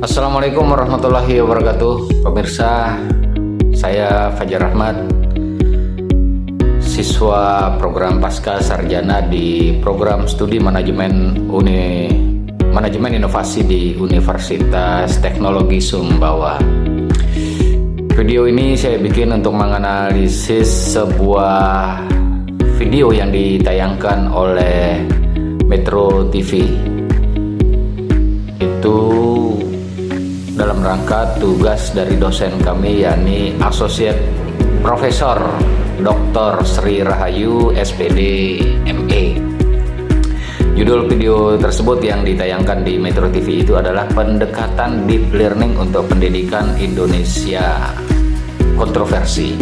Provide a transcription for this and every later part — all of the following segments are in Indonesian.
Assalamualaikum warahmatullahi wabarakatuh. Pemirsa, saya Fajar Ahmad, siswa program Pasca Sarjana di program studi manajemen inovasi di Universitas Teknologi Sumbawa. Video ini saya bikin untuk menganalisis sebuah video yang ditayangkan oleh Metro TV. Itu dalam rangka tugas dari dosen kami, yakni Asosiat Profesor Dr. Sri Rahayu SPD ME. Judul video tersebut yang ditayangkan di Metro TV itu adalah Pendekatan Deep Learning untuk Pendidikan Indonesia Kontroversi.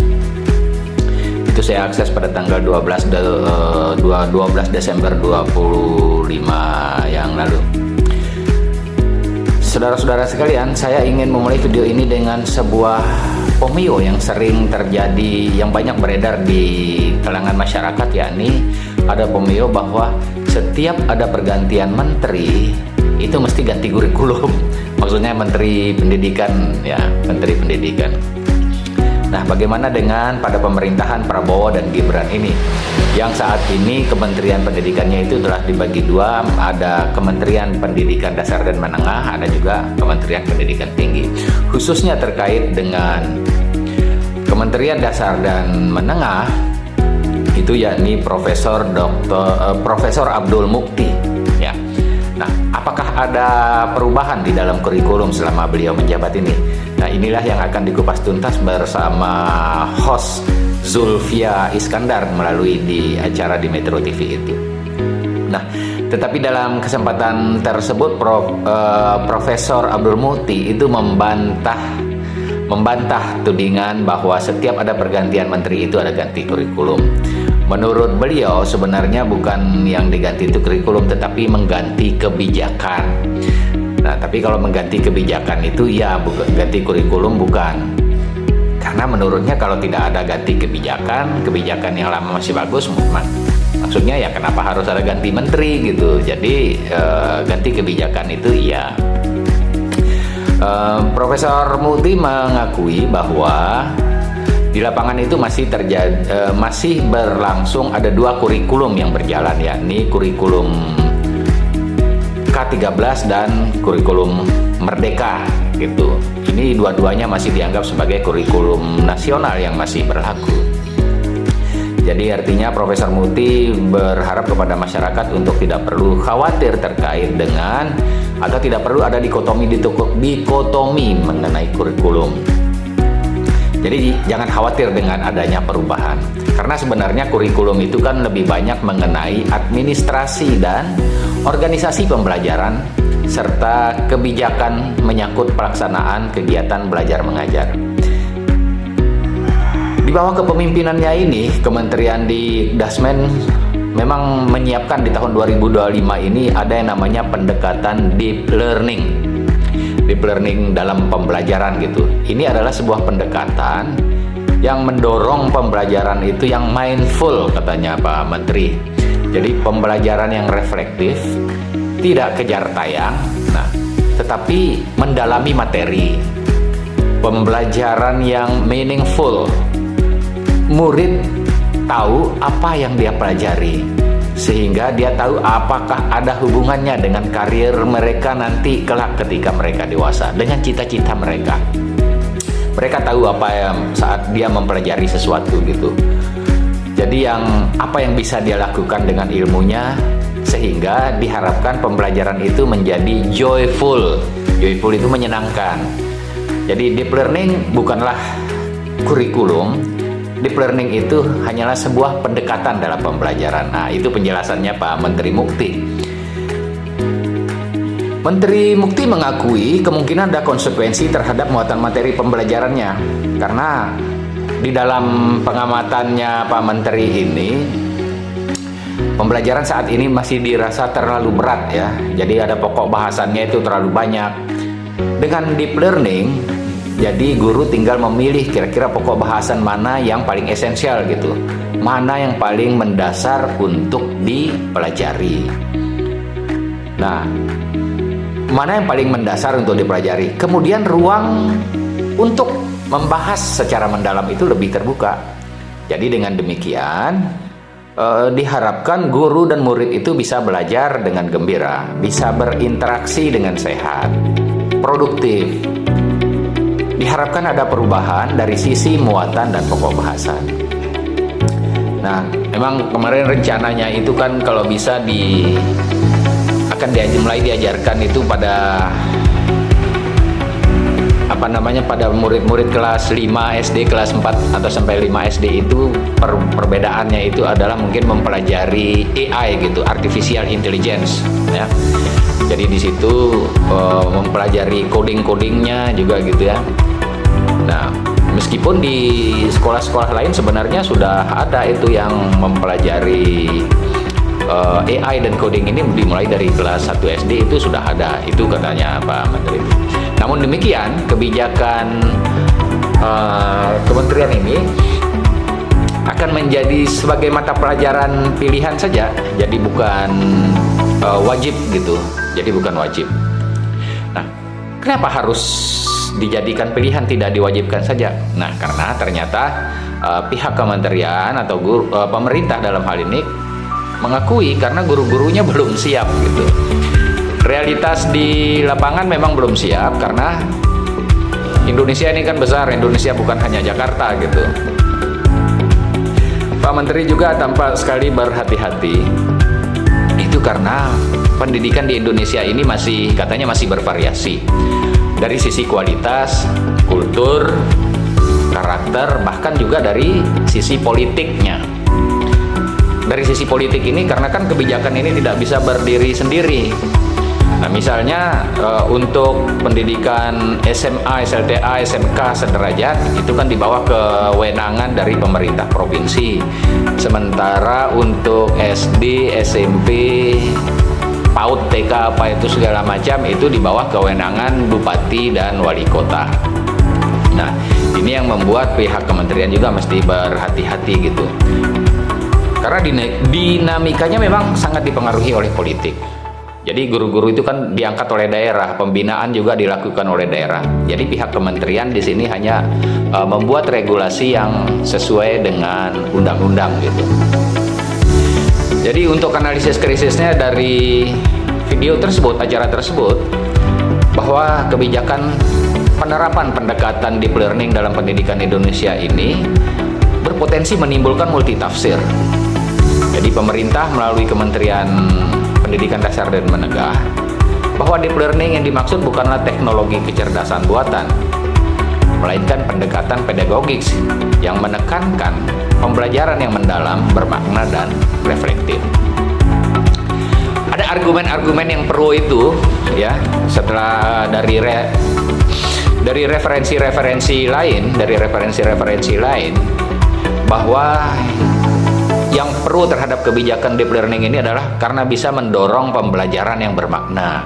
Itu saya akses pada tanggal 12 Desember 25 yang lalu. Saudara-saudara sekalian, saya ingin memulai video ini dengan sebuah pomio yang sering terjadi, yang banyak beredar di kalangan masyarakat, yakni ada pomio bahwa setiap ada pergantian menteri itu mesti ganti kurikulum. Maksudnya menteri pendidikan, ya, menteri pendidikan. Nah, bagaimana dengan pada pemerintahan Prabowo dan Gibran ini? Yang saat ini Kementerian Pendidikannya itu telah dibagi dua, ada Kementerian Pendidikan Dasar dan Menengah, ada juga Kementerian Pendidikan Tinggi. Khususnya terkait dengan Kementerian Dasar dan Menengah, itu yakni Profesor Abdul Mukti. Ya. Nah, apakah ada perubahan di dalam kurikulum selama beliau menjabat ini? Nah, inilah yang akan dikupas tuntas bersama host Zulfia Iskandar melalui di acara di Metro TV itu. Nah, tetapi dalam kesempatan tersebut Profesor Abdul Mukti itu membantah tudingan bahwa setiap ada pergantian menteri itu ada ganti kurikulum. Menurut beliau sebenarnya bukan yang diganti itu kurikulum, tetapi mengganti kebijakan. Nah, tapi kalau mengganti kebijakan itu ya bukan ganti kurikulum, bukan. Karena menurutnya kalau tidak ada ganti kebijakan yang lama masih bagus, maksudnya ya kenapa harus ada ganti menteri gitu. Jadi ganti kebijakan itu iya. Profesor Mukti mengakui bahwa di lapangan itu masih berlangsung ada dua kurikulum yang berjalan, yakni kurikulum K13 dan kurikulum Merdeka gitu. Ini dua-duanya masih dianggap sebagai kurikulum nasional yang masih berlaku. Jadi artinya Profesor Mukti berharap kepada masyarakat untuk tidak perlu khawatir terkait dengan, atau tidak perlu ada dikotomi mengenai kurikulum. Jadi jangan khawatir dengan adanya perubahan, karena sebenarnya kurikulum itu kan lebih banyak mengenai administrasi dan organisasi pembelajaran serta kebijakan menyangkut pelaksanaan kegiatan belajar mengajar. Di bawah kepemimpinannya ini, Kementerian di Dasmen memang menyiapkan di tahun 2025 ini ada yang namanya pendekatan deep learning. Deep learning dalam pembelajaran gitu. Ini adalah sebuah pendekatan yang mendorong pembelajaran itu yang mindful, katanya Pak Menteri. Jadi pembelajaran yang reflektif, tidak kejar tayang, nah, tetapi mendalami materi. Pembelajaran yang meaningful. Murid tahu apa yang dia pelajari, sehingga dia tahu apakah ada hubungannya dengan karir mereka nanti kelak ketika mereka dewasa, dengan cita-cita mereka. Mereka tahu apa yang saat dia mempelajari sesuatu gitu. Jadi apa yang bisa dia lakukan dengan ilmunya, sehingga diharapkan pembelajaran itu menjadi joyful. Joyful itu menyenangkan. Jadi deep learning bukanlah kurikulum. Deep learning itu hanyalah sebuah pendekatan dalam pembelajaran. Nah, itu penjelasannya Pak Menteri Mukti. Menteri Mukti mengakui kemungkinan ada konsekuensi terhadap muatan materi pembelajarannya. Karena di dalam pengamatannya Pak Menteri ini, pembelajaran saat ini masih dirasa terlalu berat ya. Jadi ada pokok bahasannya itu terlalu banyak. Dengan deep learning, jadi guru tinggal memilih kira-kira pokok bahasan mana yang paling esensial gitu, mana yang paling mendasar untuk dipelajari. Nah, mana yang paling mendasar untuk dipelajari. Kemudian ruang untuk membahas secara mendalam itu lebih terbuka. Jadi dengan demikian diharapkan guru dan murid itu bisa belajar dengan gembira, bisa berinteraksi dengan sehat, produktif. Diharapkan ada perubahan dari sisi muatan dan pokok bahasan. Nah, memang kemarin rencananya itu kan kalau bisa akan mulai diajarkan itu pada pada murid-murid kelas 5 SD, kelas 4 atau sampai 5 SD itu perbedaannya itu adalah mungkin mempelajari AI gitu, artificial intelligence ya. Jadi di situ mempelajari coding-codingnya juga gitu ya. Nah, meskipun di sekolah-sekolah lain sebenarnya sudah ada itu yang mempelajari AI dan coding ini dimulai dari kelas 1 SD itu sudah ada, itu katanya Pak Menteri. Namun demikian, kebijakan kementerian ini akan menjadi sebagai mata pelajaran pilihan saja, jadi bukan wajib gitu, jadi bukan wajib. Nah, kenapa harus dijadikan pilihan, tidak diwajibkan saja? Nah, karena ternyata pihak kementerian atau pemerintah dalam hal ini mengakui karena guru-gurunya belum siap gitu. Realitas di lapangan memang belum siap karena Indonesia ini kan besar, Indonesia bukan hanya Jakarta gitu. Pak Menteri juga tampak sekali berhati-hati. Itu karena pendidikan di Indonesia ini katanya masih bervariasi. Dari sisi kualitas, kultur, karakter, bahkan juga dari sisi politiknya. Dari sisi politik ini karena kan kebijakan ini tidak bisa berdiri sendiri. Nah, misalnya untuk pendidikan SMA, SLTA, SMK sederajat itu kan di bawah kewenangan dari pemerintah provinsi. Sementara untuk SD, SMP, PAUD, TK apa itu segala macam itu di bawah kewenangan bupati dan wali kota. Nah, ini yang membuat pihak kementerian juga mesti berhati-hati gitu. Karena dinamikanya memang sangat dipengaruhi oleh politik. Jadi guru-guru itu kan diangkat oleh daerah, pembinaan juga dilakukan oleh daerah. Jadi pihak kementerian di sini hanya membuat regulasi yang sesuai dengan undang-undang gitu. Jadi untuk analisis krisisnya dari video tersebut, acara tersebut, bahwa kebijakan penerapan pendekatan deep learning dalam pendidikan Indonesia ini berpotensi menimbulkan multitafsir. Jadi pemerintah melalui Kementerian Pendidikan Dasar dan Menengah bahwa deep learning yang dimaksud bukanlah teknologi kecerdasan buatan, melainkan pendekatan pedagogis yang menekankan pembelajaran yang mendalam, bermakna, dan reflektif. Ada argumen-argumen yang pro itu ya, setelah dari referensi-referensi lain bahwa yang pro terhadap kebijakan deep learning ini adalah karena bisa mendorong pembelajaran yang bermakna.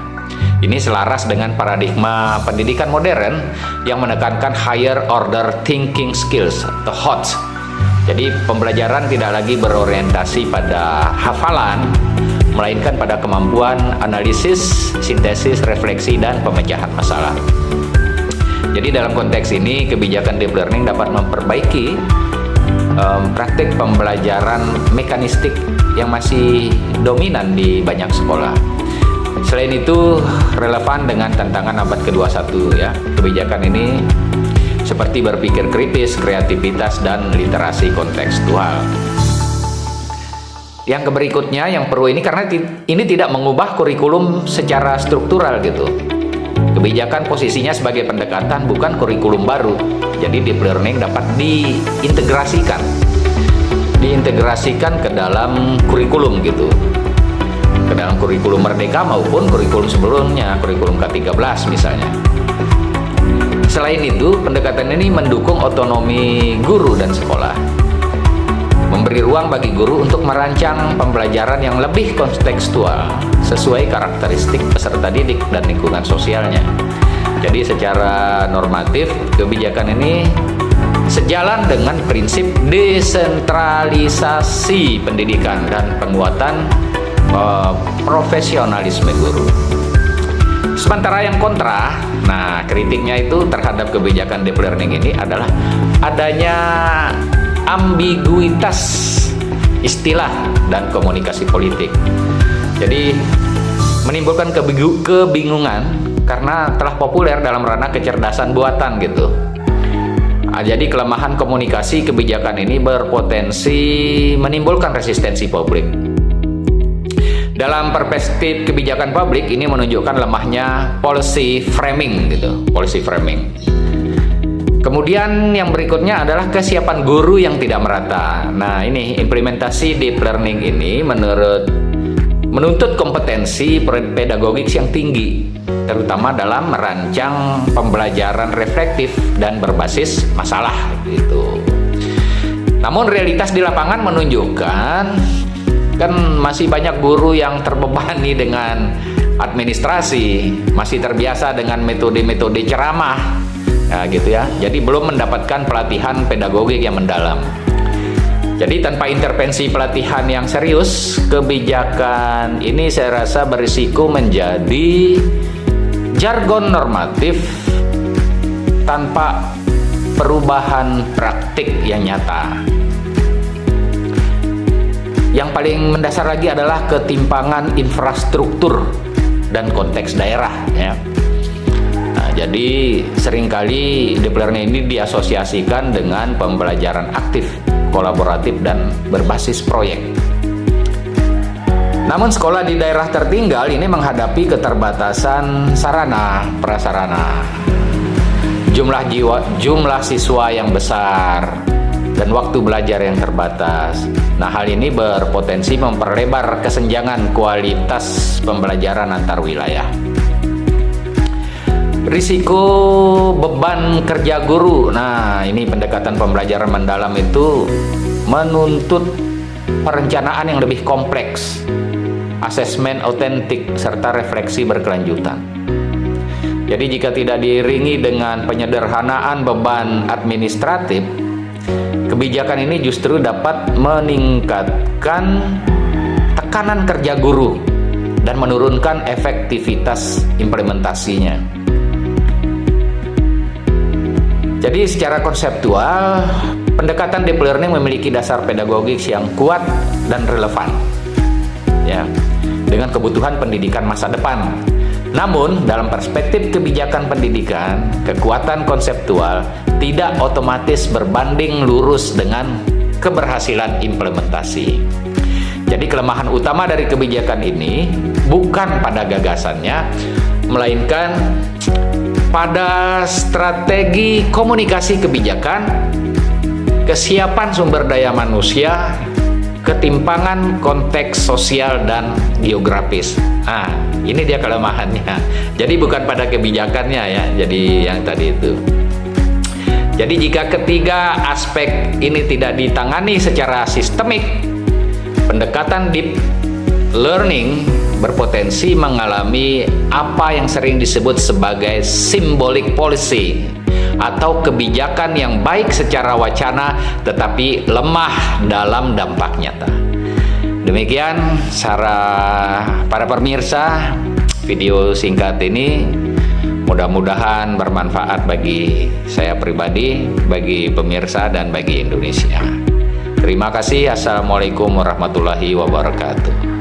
Ini selaras dengan paradigma pendidikan modern yang menekankan higher order thinking skills atau HOTS. Jadi pembelajaran tidak lagi berorientasi pada hafalan, melainkan pada kemampuan analisis, sintesis, refleksi, dan pemecahan masalah. Jadi dalam konteks ini kebijakan deep learning dapat memperbaiki praktik pembelajaran mekanistik yang masih dominan di banyak sekolah. Selain itu, relevan dengan tantangan abad ke-21 ya. Kebijakan ini seperti berpikir kritis, kreativitas, dan literasi kontekstual. Yang berikutnya yang perlu ini karena ini tidak mengubah kurikulum secara struktural gitu. Kebijakan posisinya sebagai pendekatan, bukan kurikulum baru. Jadi deep learning dapat diintegrasikan ke dalam kurikulum gitu, ke dalam kurikulum Merdeka maupun kurikulum sebelumnya, kurikulum K13 misalnya. Selain itu, pendekatan ini mendukung otonomi guru dan sekolah, memberi ruang bagi guru untuk merancang pembelajaran yang lebih kontekstual sesuai karakteristik peserta didik dan lingkungan sosialnya. Jadi secara normatif, kebijakan ini sejalan dengan prinsip desentralisasi pendidikan dan penguatan profesionalisme guru. Sementara yang kontra, nah kritiknya itu terhadap kebijakan deep learning ini adalah adanya ambiguitas istilah dan komunikasi politik. Jadi menimbulkan kebingungan karena telah populer dalam ranah kecerdasan buatan gitu. Jadi kelemahan komunikasi kebijakan ini berpotensi menimbulkan resistensi publik. Dalam perspektif kebijakan publik ini menunjukkan lemahnya policy framing gitu, policy framing. Kemudian yang berikutnya adalah kesiapan guru yang tidak merata. Nah, ini implementasi deep learning ini menuntut kompetensi pedagogik yang tinggi, terutama dalam merancang pembelajaran reflektif dan berbasis masalah gitu. Namun realitas di lapangan menunjukkan kan masih banyak guru yang terbebani dengan administrasi, masih terbiasa dengan metode-metode ceramah, nah, gitu ya. Jadi belum mendapatkan pelatihan pedagogik yang mendalam. Jadi tanpa intervensi pelatihan yang serius, kebijakan ini saya rasa berisiko menjadi jargon normatif tanpa perubahan praktik yang nyata. Yang paling mendasar lagi adalah ketimpangan infrastruktur dan konteks daerah ya. Nah, jadi seringkali deep learning ini diasosiasikan dengan pembelajaran aktif, kolaboratif dan berbasis proyek. Namun sekolah di daerah tertinggal ini menghadapi keterbatasan sarana prasarana, jumlah siswa yang besar dan waktu belajar yang terbatas. Nah, hal ini berpotensi memperlebar kesenjangan kualitas pembelajaran antar wilayah. Risiko beban kerja guru. Nah, ini pendekatan pembelajaran mendalam itu menuntut perencanaan yang lebih kompleks, asesmen otentik, serta refleksi berkelanjutan. Jadi jika tidak diiringi dengan penyederhanaan beban administratif, kebijakan ini justru dapat meningkatkan tekanan kerja guru dan menurunkan efektivitas implementasinya. Jadi secara konseptual, pendekatan deep learning memiliki dasar pedagogik yang kuat dan relevan, ya, dengan kebutuhan pendidikan masa depan. Namun, dalam perspektif kebijakan pendidikan, kekuatan konseptual tidak otomatis berbanding lurus dengan keberhasilan implementasi. Jadi kelemahan utama dari kebijakan ini bukan pada gagasannya, melainkan pada strategi komunikasi kebijakan, kesiapan sumber daya manusia, ketimpangan konteks sosial dan geografis. Nah, ini dia kelemahannya. Jadi bukan pada kebijakannya ya, jadi yang tadi itu. Jadi jika ketiga aspek ini tidak ditangani secara sistemik, pendekatan deep learning berpotensi mengalami apa yang sering disebut sebagai symbolic policy atau kebijakan yang baik secara wacana tetapi lemah dalam dampak nyata. Demikian para pemirsa, video singkat ini mudah-mudahan bermanfaat bagi saya pribadi, bagi pemirsa dan bagi Indonesia. Terima kasih. Assalamualaikum warahmatullahi wabarakatuh.